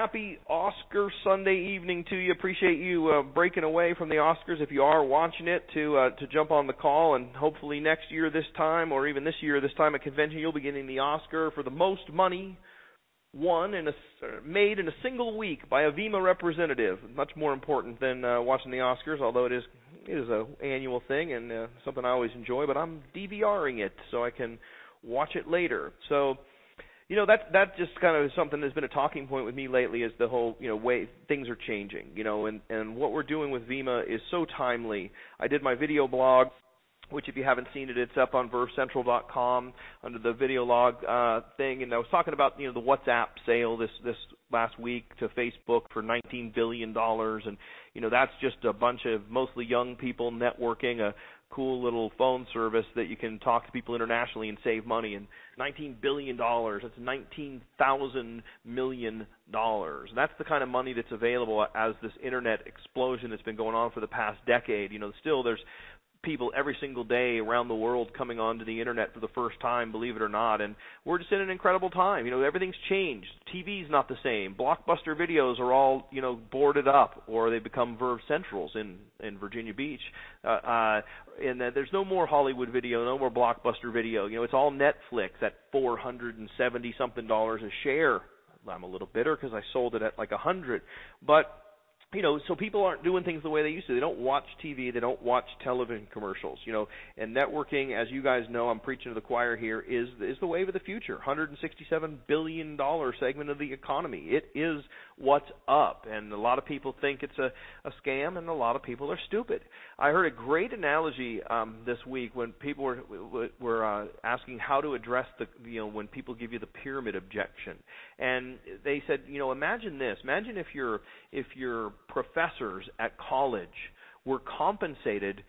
happy Oscar Sunday evening to you. Appreciate you breaking away from the Oscars, if you are watching it, to jump on the call. And hopefully next year this time, or even this year this time at convention, you'll be getting the Oscar for the most money made in a single week by a VEMA representative. Much more important than watching the Oscars, although it is an annual thing and something I always enjoy. But I'm DVRing it so I can watch it later. So, you know, that just kind of is something that's been a talking point with me lately, is the whole, way things are changing, and what we're doing with VEMA is so timely. I did my video blog, which if you haven't seen it, it's up on VerveCentral.com under the video log thing, and I was talking about, the WhatsApp sale this last week to Facebook for $19 billion, and, that's just a bunch of mostly young people networking, a cool little phone service that you can talk to people internationally and save money. And $19 billion, that's 19,000 million dollars. That's the kind of money that's available as this internet explosion that's been going on for the past decade. Still there's people every single day around the world coming onto the internet for the first time, believe it or not, and we're just in an incredible time. Everything's changed. TV's not the same. Blockbuster videos are all, boarded up, or they become Verve Centrals in Virginia Beach. And there's no more Hollywood video, no more Blockbuster video. It's all Netflix at $470-something a share. I'm a little bitter because I sold it at like $100, but so people aren't doing things the way they used to. They don't watch TV. They don't watch television commercials. And networking, as you guys know, I'm preaching to the choir here, is the wave of the future. $167 billion segment of the economy. It is what's up. And a lot of people think it's a scam, and a lot of people are stupid. I heard a great analogy this week when people were asking how to address when people give you the pyramid objection. And they said, imagine this. Imagine if your professors at college were compensated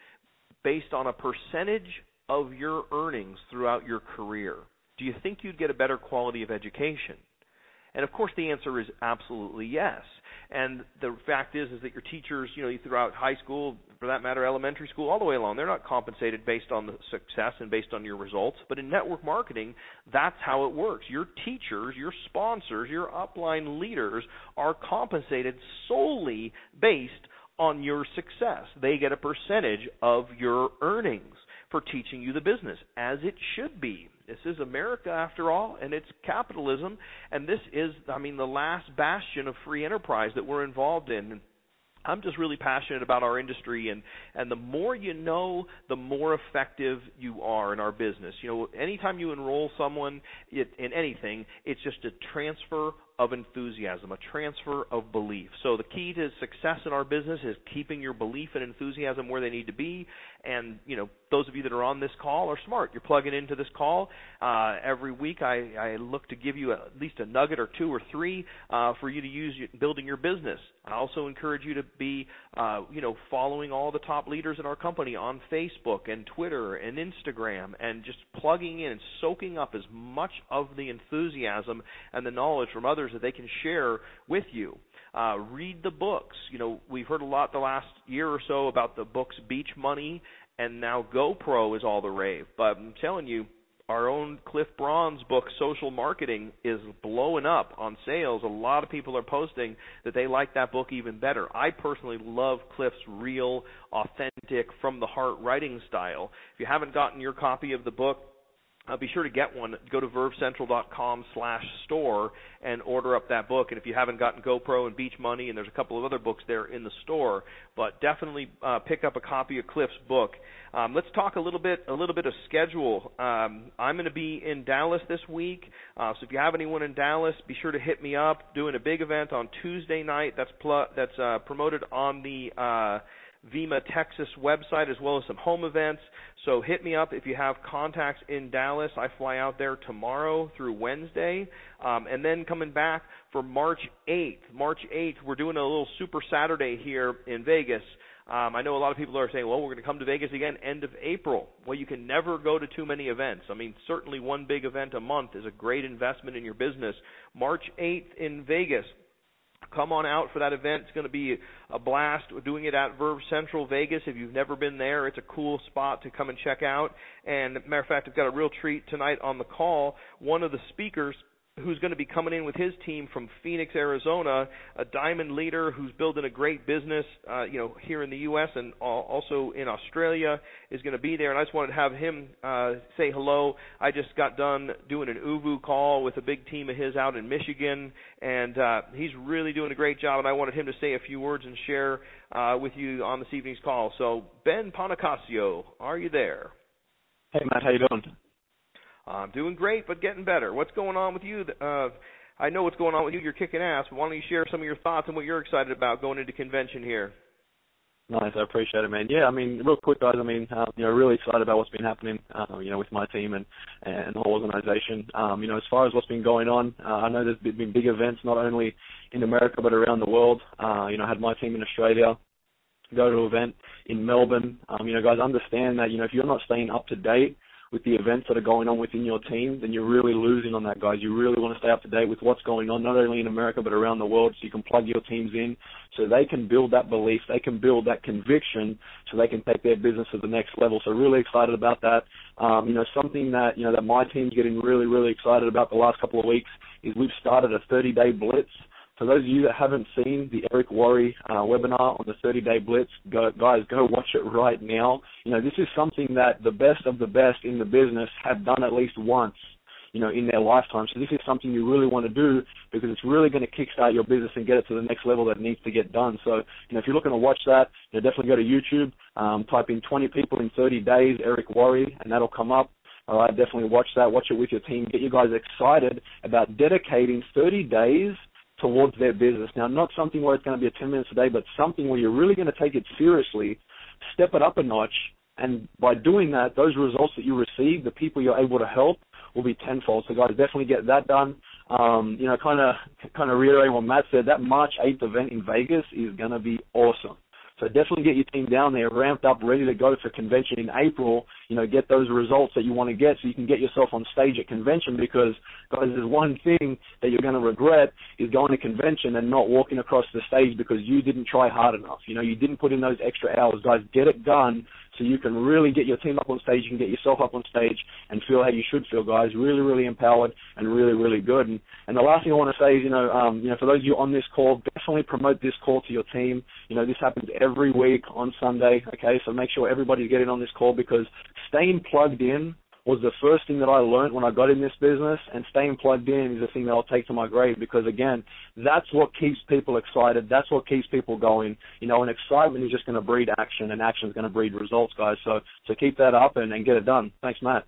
based on a percentage of your earnings throughout your career. Do you think you'd get a better quality of education? And of course the answer is absolutely yes. And the fact is that your teachers, throughout high school, for that matter, elementary school, all the way along, they're not compensated based on the success and based on your results. But in network marketing, that's how it works. Your teachers, your sponsors, your upline leaders are compensated solely based on your success. They get a percentage of your earnings for teaching you the business, as it should be. This is America, after all, and it's capitalism, and this is, the last bastion of free enterprise that we're involved in. I'm just really passionate about our industry, and the more you know, the more effective you are in our business. Anytime you enroll someone in anything, it's just a transfer of enthusiasm, a transfer of belief. So the key to success in our business is keeping your belief and enthusiasm where they need to be. And, those of you that are on this call are smart. You're plugging into this call. Every week I look to give you at least a nugget or two or three for you to use building your business. I also encourage you to be, following all the top leaders in our company on Facebook and Twitter and Instagram, and just plugging in and soaking up as much of the enthusiasm and the knowledge from others that they can share with you. Read the books. We've heard a lot the last year or so about the books Beach Money, and now GoPro is all the rave. But I'm telling you, our own Cliff Braun's book, Social Marketing, is blowing up on sales. A lot of people are posting that they like that book even better. I personally love Cliff's real, authentic, from-the-heart writing style. If you haven't gotten your copy of the book, be sure to get one. Go to VerveCentral.com/store and order up that book. And if you haven't gotten GoPro and Beach Money, and there's a couple of other books there in the store, but definitely pick up a copy of Cliff's book. Let's talk a little bit of schedule. I'm going to be in Dallas this week, so if you have anyone in Dallas, be sure to hit me up. Doing a big event on Tuesday night that's promoted on the VEMA Texas website, as well as some home events. So hit me up if you have contacts in Dallas. I fly out there tomorrow through Wednesday, and then coming back for March 8th. March 8th, we're doing a little Super Saturday here in Vegas. I know a lot of people are saying, well, we're going to come to Vegas again end of April. Well, you can never go to too many events. Certainly one big event a month is a great investment in your business. March 8th in Vegas. Come on out for that event. It's going to be a blast. We're doing it at Verve Central Vegas. If you've never been there, it's a cool spot to come and check out. And, as a matter of fact, I've got a real treat tonight on the call. One of the speakers who's going to be coming in with his team from Phoenix, Arizona, a diamond leader who's building a great business, here in the U.S. and also in Australia, is going to be there. And I just wanted to have him say hello. I just got done doing an uvu call with a big team of his out in Michigan, and he's really doing a great job, and I wanted him to say a few words and share with you on this evening's call. So, Ben Panacasio, are you there? Hey, Matt, how you doing? I'm doing great, but getting better. What's going on with you? I know what's going on with you. You're kicking ass. Why don't you share some of your thoughts and what you're excited about going into convention here? Nice, I appreciate it, man. Yeah, I mean, real quick, guys. I mean, really excited about what's been happening, with my team and the whole organization. As far as what's been going on, I know there's been big events not only in America but around the world. I had my team in Australia go to an event in Melbourne. Guys, understand that if you're not staying up to date with the events that are going on within your team, then you're really losing on that, guys. You really want to stay up to date with what's going on, not only in America but around the world, so you can plug your teams in so they can build that belief, they can build that conviction so they can take their business to the next level. So really excited about that. Something that, that my team's getting really, really excited about the last couple of weeks is we've started a 30-day blitz. For those of you that haven't seen the Eric Worre webinar on the 30-day blitz, go watch it right now. This is something that the best of the best in the business have done at least once, in their lifetime. So this is something you really want to do because it's really going to kickstart your business and get it to the next level that needs to get done. So, if you're looking to watch that, definitely go to YouTube, type in 20 people in 30 days, Eric Worre, and that'll come up. All right, definitely watch that. Watch it with your team. Get you guys excited about dedicating 30 days towards their business. Now, not something where it's going to be a 10 minutes a day, but something where you're really going to take it seriously, step it up a notch, and by doing that, those results that you receive, the people you're able to help, will be tenfold. So, guys, definitely get that done. Kind of reiterating what Matt said, that March 8th event in Vegas is going to be awesome. So definitely get your team down there, ramped up, ready to go for convention in April. Get those results that you want to get so you can get yourself on stage at convention because, guys, there's one thing that you're going to regret is going to convention and not walking across the stage because you didn't try hard enough. You didn't put in those extra hours. Guys, get it done so you can really get your team up on stage, you can get yourself up on stage and feel how you should feel, guys, really, really empowered and really, really good. And the last thing I want to say is, for those of you on this call, definitely promote this call to your team. This happens every week on Sunday, okay? So make sure everybody's getting on this call because staying plugged in was the first thing that I learned when I got in this business, and staying plugged in is the thing that I'll take to my grave because, again, that's what keeps people excited. That's what keeps people going. And excitement is just going to breed action, and action is going to breed results, guys. So keep that up and get it done. Thanks, Matt.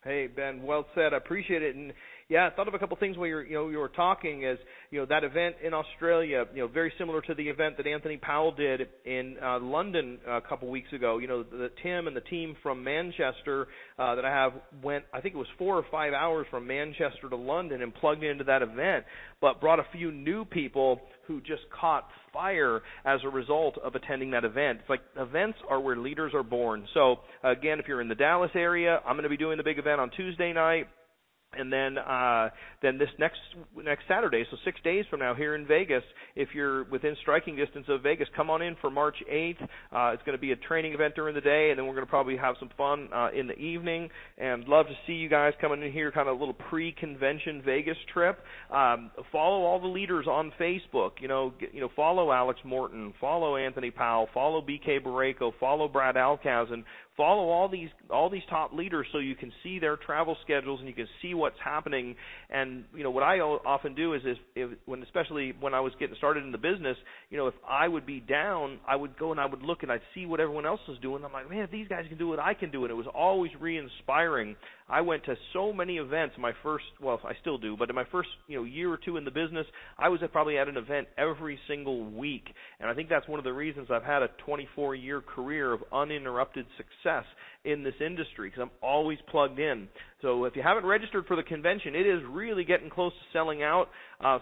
Hey, Ben, well said. I appreciate it. And yeah, I thought of a couple things while you were talking. As that event in Australia, very similar to the event that Anthony Powell did in London a couple weeks ago. Tim and the team from Manchester that I have went, I think it was 4 or 5 hours from Manchester to London and plugged into that event, but brought a few new people who just caught fire as a result of attending that event. It's like events are where leaders are born. So again, if you're in the Dallas area, I'm going to be doing the big event on Tuesday night. And then this next Saturday, so 6 days from now here in Vegas, if you're within striking distance of Vegas, come on in for March 8th. It's going to be a training event during the day, and then we're going to probably have some fun in the evening. And love to see you guys coming in here, kind of a little pre-convention Vegas trip. Follow all the leaders on Facebook. Follow Alex Morton, follow Anthony Powell, follow BK Barreco, follow Brad Alkazen. Follow all these top leaders so you can see their travel schedules and you can see what's happening. And what I often do is especially when I was getting started in the business, if I would be down, I would go and I would look and I'd see what everyone else was doing. I'm like, man, if these guys can do it, I can do it. It was always re-inspiring. I went to so many events. I still do, but in my first year or two in the business, I was probably at an event every single week. And I think that's one of the reasons I've had a 24-year career of uninterrupted success in this industry because I'm always plugged in. So if you haven't registered for the convention, it is really getting close to selling out.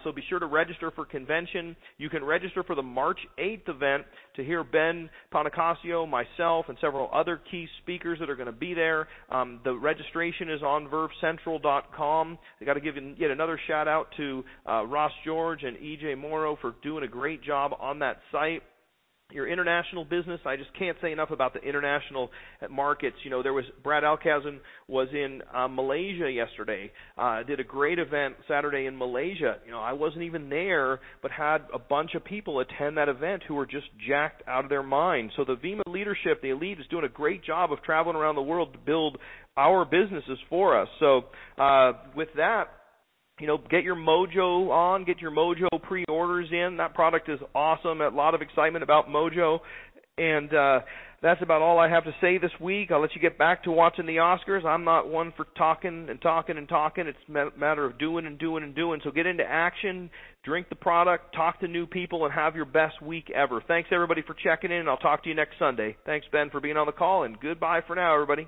So be sure to register for convention. You can register for the March 8th event to hear Ben Panacasio, myself, and several other key speakers that are going to be there. The registration is on VerveCentral.com. I got to give yet another shout out to Ross George and EJ Morrow for doing a great job on that site. your international business. I just can't say enough about the international markets. You know, there was Brad Alkazan was in Malaysia yesterday. Did a great event Saturday in Malaysia. You know, I wasn't even there, but had a bunch of people attend that event who were just jacked out of their minds. So the VEMA leadership, the elite, is doing a great job of traveling around the world to build our businesses for us. So with that, you know, get your Mojo on, get your Mojo pre-orders in. That product is awesome. A lot of excitement about Mojo. And that's about all I have to say this week. I'll let you get back to watching the Oscars. I'm not one for talking and talking and talking. It's a matter of doing and doing and doing. So get into action, drink the product, talk to new people, and have your best week ever. Thanks, everybody, for checking in. I'll talk to you next Sunday. Thanks, Ben, for being on the call, and goodbye for now, everybody.